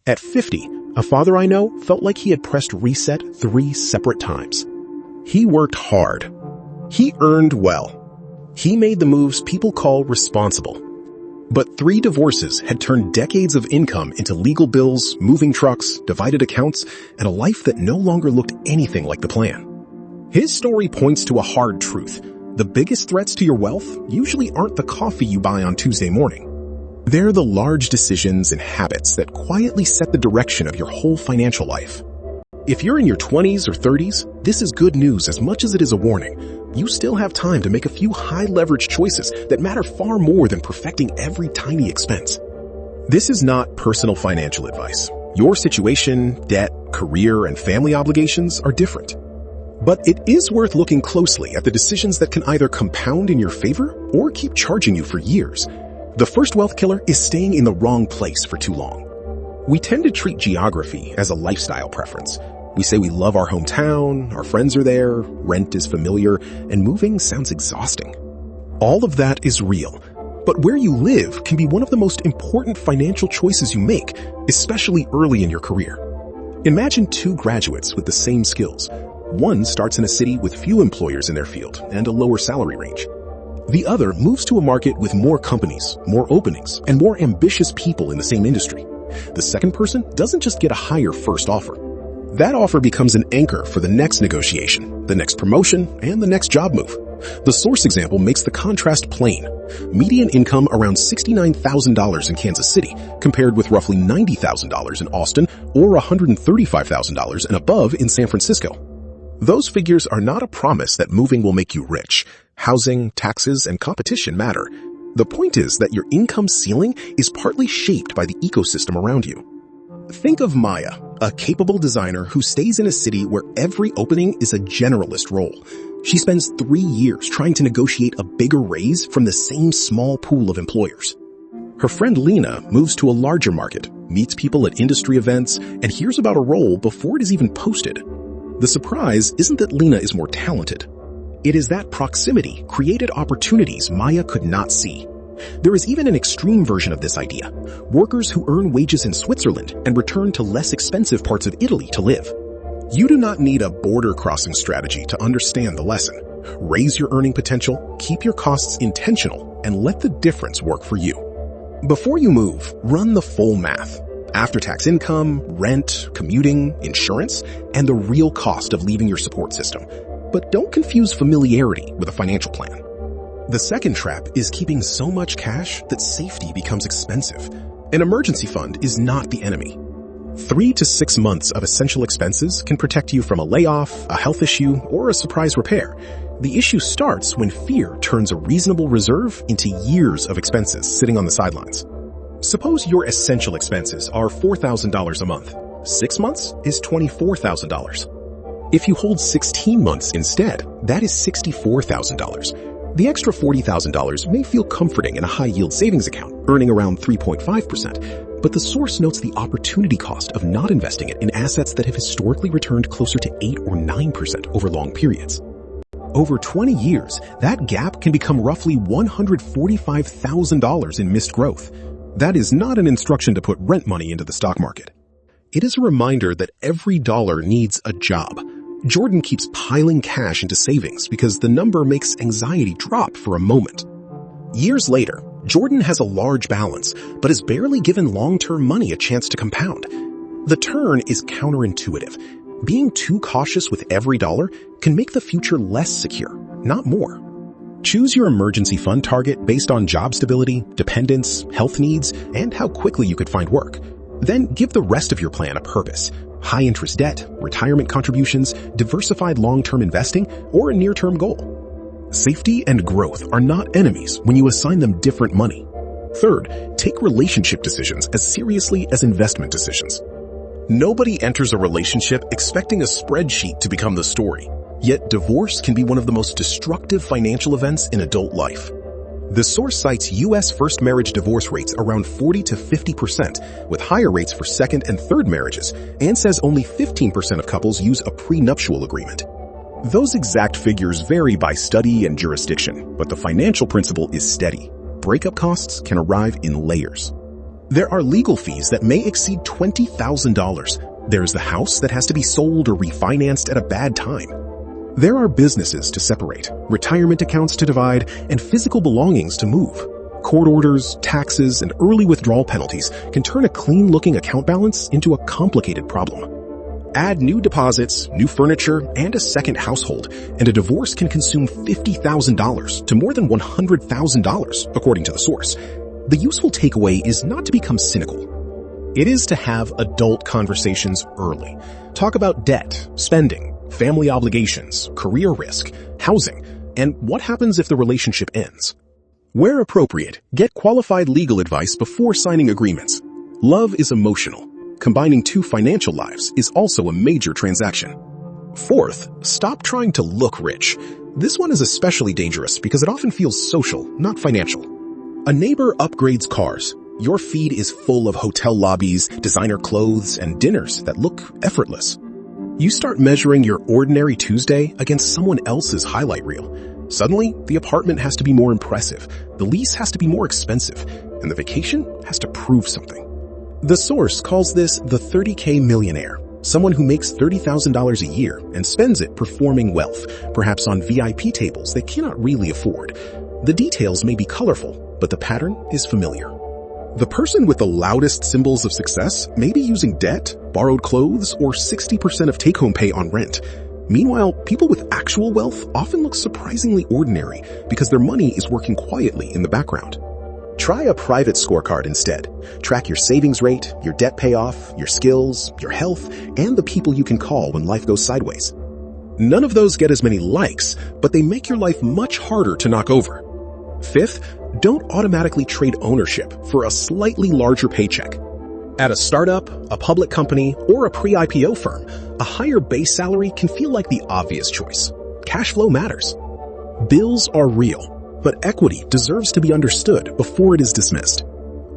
At 50, a father I know felt like he had pressed reset 3 separate times. He worked hard. He earned well. He made the moves people call responsible. But 3 divorces had turned decades of income into legal bills, moving trucks, divided accounts, and a life that no longer looked anything like the plan. His story points to a hard truth. The biggest threats to your wealth usually aren't the coffee you buy on Tuesday morning. They're the large decisions and habits that quietly set the direction of your whole financial life. If you're in your 20s or 30s, this is good news as much as it is a warning. You still have time to make a few high-leverage choices that matter far more than perfecting every tiny expense. This is not personal financial advice. Your situation, debt, career, and family obligations are different. But it is worth looking closely at the decisions that can either compound in your favor or keep charging you for years. The first wealth killer is staying in the wrong place for too long. We tend to treat geography as a lifestyle preference. We say we love our hometown, our friends are there, rent is familiar, and moving sounds exhausting. All of that is real, but where you live can be one of the most important financial choices you make, especially early in your career. Imagine 2 graduates with the same skills. One starts in a city with few employers in their field and a lower salary range. The other moves to a market with more companies, more openings, and more ambitious people in the same industry. The second person doesn't just get a higher first offer. That offer becomes an anchor for the next negotiation, the next promotion, and the next job move. The source example makes the contrast plain. Median income around $69,000 in Kansas City, compared with roughly $90,000 in Austin or $135,000 and above in San Francisco. Those figures are not a promise that moving will make you rich. Housing, taxes, and competition matter. The point is that your income ceiling is partly shaped by the ecosystem around you. Think of Maya, a capable designer who stays in a city where every opening is a generalist role. She spends 3 years trying to negotiate a bigger raise from the same small pool of employers. Her friend Lena moves to a larger market, meets people at industry events, and hears about a role before it is even posted. The surprise isn't that Lena is more talented. It is that proximity created opportunities Maya could not see. There is even an extreme version of this idea. Workers who earn wages in Switzerland and return to less expensive parts of Italy to live. You do not need a border crossing strategy to understand the lesson. Raise your earning potential, keep your costs intentional, and let the difference work for you. Before you move, run the full math. After-tax income, rent, commuting, insurance, and the real cost of leaving your support system. But don't confuse familiarity with a financial plan. The second trap is keeping so much cash that safety becomes expensive. An emergency fund is not the enemy. 3 to 6 months of essential expenses can protect you from a layoff, a health issue, or a surprise repair. The issue starts when fear turns a reasonable reserve into years of expenses sitting on the sidelines. Suppose your essential expenses are $4,000 a month. 6 months is $24,000. If you hold 16 months instead, that is $64,000. The extra $40,000 may feel comforting in a high-yield savings account, earning around 3.5%, but the source notes the opportunity cost of not investing it in assets that have historically returned closer to 8 or 9% over long periods. Over 20 years, that gap can become roughly $145,000 in missed growth. That is not an instruction to put rent money into the stock market. It is a reminder that every dollar needs a job. Jordan keeps piling cash into savings because the number makes anxiety drop for a moment. Years later, Jordan has a large balance, but has barely given long-term money a chance to compound. The turn is counterintuitive. Being too cautious with every dollar can make the future less secure, not more. Choose your emergency fund target based on job stability, dependents, health needs, and how quickly you could find work. Then give the rest of your plan a purpose. High-interest debt, retirement contributions, diversified long-term investing, or a near-term goal. Safety and growth are not enemies when you assign them different money. Third, take relationship decisions as seriously as investment decisions. Nobody enters a relationship expecting a spreadsheet to become the story. Yet divorce can be one of the most destructive financial events in adult life. The source cites U.S. first marriage divorce rates around 40 to 50%, with higher rates for second and third marriages, and says only 15% of couples use a prenuptial agreement. Those exact figures vary by study and jurisdiction, but the financial principle is steady. Breakup costs can arrive in layers. There are legal fees that may exceed $20,000. There's the house that has to be sold or refinanced at a bad time. There are businesses to separate, retirement accounts to divide, and physical belongings to move. Court orders, taxes, and early withdrawal penalties can turn a clean-looking account balance into a complicated problem. Add new deposits, new furniture, and a second household, and a divorce can consume $50,000 to more than $100,000, according to the source. The useful takeaway is not to become cynical. It is to have adult conversations early. Talk about debt, spending, family obligations, career risk, housing, and what happens if the relationship ends. Where appropriate, get qualified legal advice before signing agreements. Love is emotional. Combining two financial lives is also a major transaction. Fourth, stop trying to look rich. This one is especially dangerous because it often feels social, not financial. A neighbor upgrades cars. Your feed is full of hotel lobbies, designer clothes, and dinners that look effortless. You start measuring your ordinary Tuesday against someone else's highlight reel. Suddenly, the apartment has to be more impressive, the lease has to be more expensive, and the vacation has to prove something. The source calls this the 30K millionaire, someone who makes $30,000 a year and spends it performing wealth, perhaps on VIP tables they cannot really afford. The details may be colorful, but the pattern is familiar. The person with the loudest symbols of success may be using debt, borrowed clothes, or 60% of take-home pay on rent. Meanwhile, people with actual wealth often look surprisingly ordinary because their money is working quietly in the background. Try a private scorecard instead. Track your savings rate, your debt payoff, your skills, your health, and the people you can call when life goes sideways. None of those get as many likes, but they make your life much harder to knock over. Fifth, don't automatically trade ownership for a slightly larger paycheck. At a startup, a public company, or a pre-IPO firm, a higher base salary can feel like the obvious choice. Cash flow matters. Bills are real, but equity deserves to be understood before it is dismissed.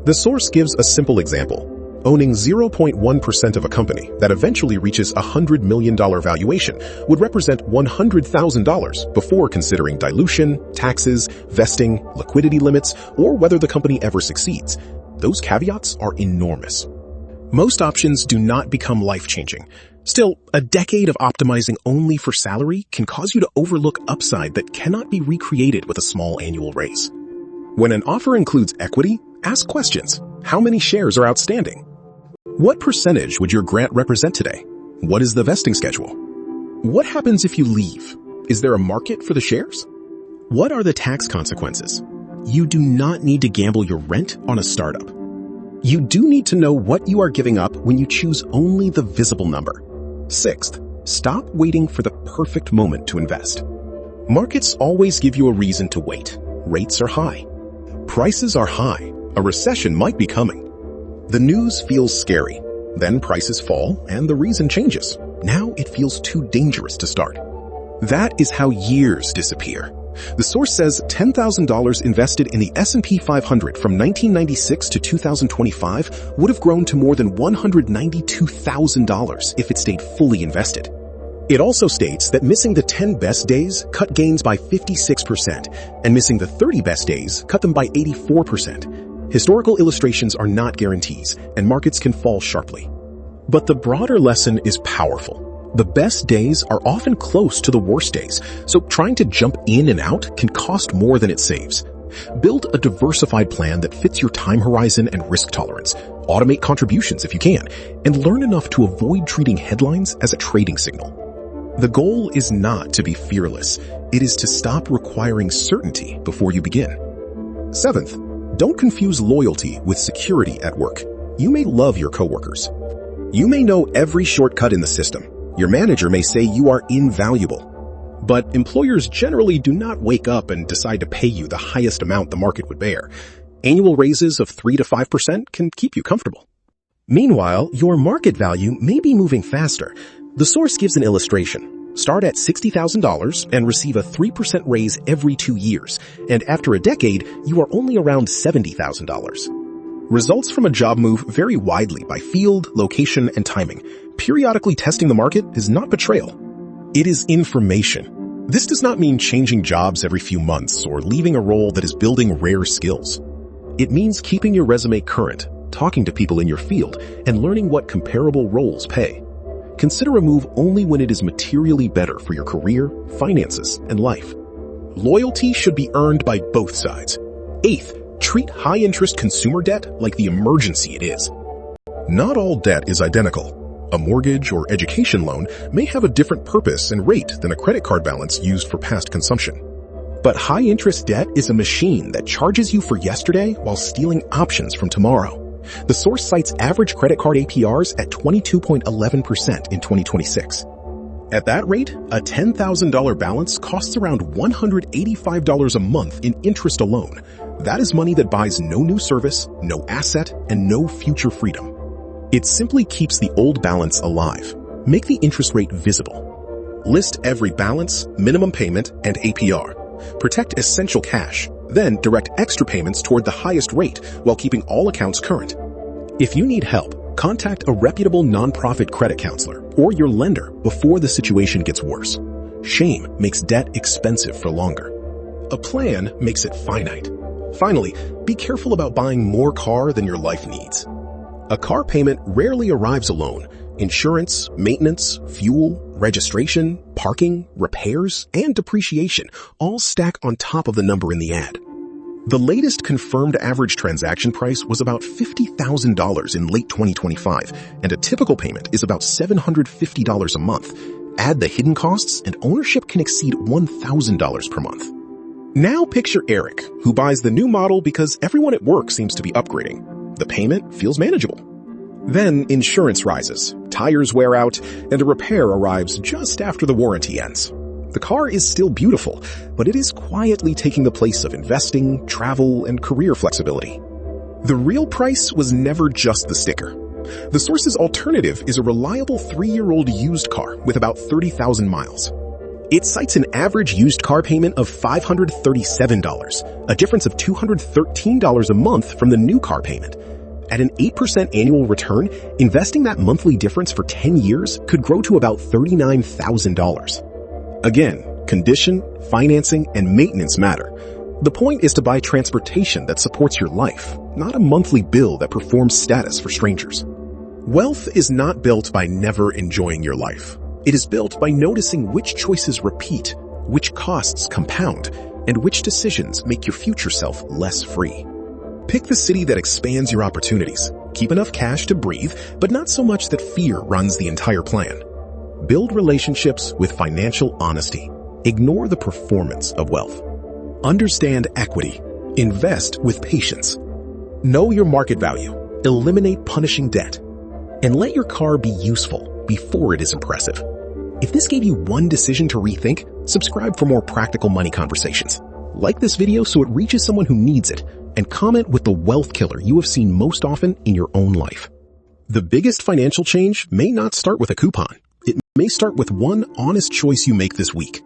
The source gives a simple example. Owning 0.1% of a company that eventually reaches a $100 million valuation would represent $100,000 before considering dilution, taxes, vesting, liquidity limits, or whether the company ever succeeds. Those caveats are enormous. Most options do not become life-changing. Still, a decade of optimizing only for salary can cause you to overlook upside that cannot be recreated with a small annual raise. When an offer includes equity, ask questions. How many shares are outstanding? What percentage would your grant represent today? What is the vesting schedule? What happens if you leave? Is there a market for the shares? What are the tax consequences? You do not need to gamble your rent on a startup. You do need to know what you are giving up when you choose only the visible number. Sixth, stop waiting for the perfect moment to invest. Markets always give you a reason to wait. Rates are high. Prices are high. A recession might be coming. The news feels scary. Then prices fall and the reason changes. Now it feels too dangerous to start. That is how years disappear. The source says $10,000 invested in the S&P 500 from 1996 to 2025 would have grown to more than $192,000 if it stayed fully invested. It also states that missing the 10 best days cut gains by 56%, and missing the 30 best days cut them by 84%. Historical illustrations are not guarantees, and markets can fall sharply. But the broader lesson is powerful. The best days are often close to the worst days, so trying to jump in and out can cost more than it saves. Build a diversified plan that fits your time horizon and risk tolerance. Automate contributions if you can, and learn enough to avoid treating headlines as a trading signal. The goal is not to be fearless. It is to stop requiring certainty before you begin. Seventh, don't confuse loyalty with security at work. You may love your coworkers. You may know every shortcut in the system. Your manager may say you are invaluable. But employers generally do not wake up and decide to pay you the highest amount the market would bear. Annual raises of 3 to 5% can keep you comfortable. Meanwhile, your market value may be moving faster. The source gives an illustration. Start at $60,000 and receive a 3% raise every 2 years, and after a decade, you are only around $70,000. Results from a job move vary widely by field, location, and timing. Periodically testing the market is not betrayal. It is information. This does not mean changing jobs every few months or leaving a role that is building rare skills. It means keeping your resume current, talking to people in your field, and learning what comparable roles pay. Consider a move only when it is materially better for your career, finances, and life. Loyalty should be earned by both sides. Eighth, treat high-interest consumer debt like the emergency it is. Not all debt is identical. A mortgage or education loan may have a different purpose and rate than a credit card balance used for past consumption. But high-interest debt is a machine that charges you for yesterday while stealing options from tomorrow. The source cites average credit card APRs at 22.11% in 2026. At that rate, a $10,000 balance costs around $185 a month in interest alone. That is money that buys no new service, no asset, and no future freedom. It simply keeps the old balance alive. Make the interest rate visible. List every balance, minimum payment, and APR. Protect essential cash, then direct extra payments toward the highest rate while keeping all accounts current. If you need help, contact a reputable nonprofit credit counselor or your lender before the situation gets worse. Shame makes debt expensive for longer. A plan makes it finite. Finally, be careful about buying more car than your life needs. A car payment rarely arrives alone. Insurance, maintenance, fuel, registration, parking, repairs, and depreciation all stack on top of the number in the ad. The latest confirmed average transaction price was about $50,000 in late 2025, and a typical payment is about $750 a month. Add the hidden costs, and ownership can exceed $1,000 per month. Now picture Eric, who buys the new model because everyone at work seems to be upgrading. The payment feels manageable. Then insurance rises, tires wear out, and a repair arrives just after the warranty ends. The car is still beautiful, but it is quietly taking the place of investing, travel, and career flexibility. The real price was never just the sticker. The source's alternative is a reliable 3-year-old used car with about 30,000 miles. It cites an average used car payment of $537, a difference of $213 a month from the new car payment. At an 8% annual return, investing that monthly difference for 10 years could grow to about $39,000. Again, condition, financing, and maintenance matter. The point is to buy transportation that supports your life, not a monthly bill that performs status for strangers. Wealth is not built by never enjoying your life. It is built by noticing which choices repeat, which costs compound, and which decisions make your future self less free. Pick the city that expands your opportunities. Keep enough cash to breathe, but not so much that fear runs the entire plan. Build relationships with financial honesty. Ignore the performance of wealth. Understand equity. Invest with patience. Know your market value. Eliminate punishing debt. And let your car be useful before it is impressive. If this gave you one decision to rethink, subscribe for more practical money conversations. Like this video so it reaches someone who needs it, and comment with the wealth killer you have seen most often in your own life. The biggest financial change may not start with a coupon. It may start with one honest choice you make this week.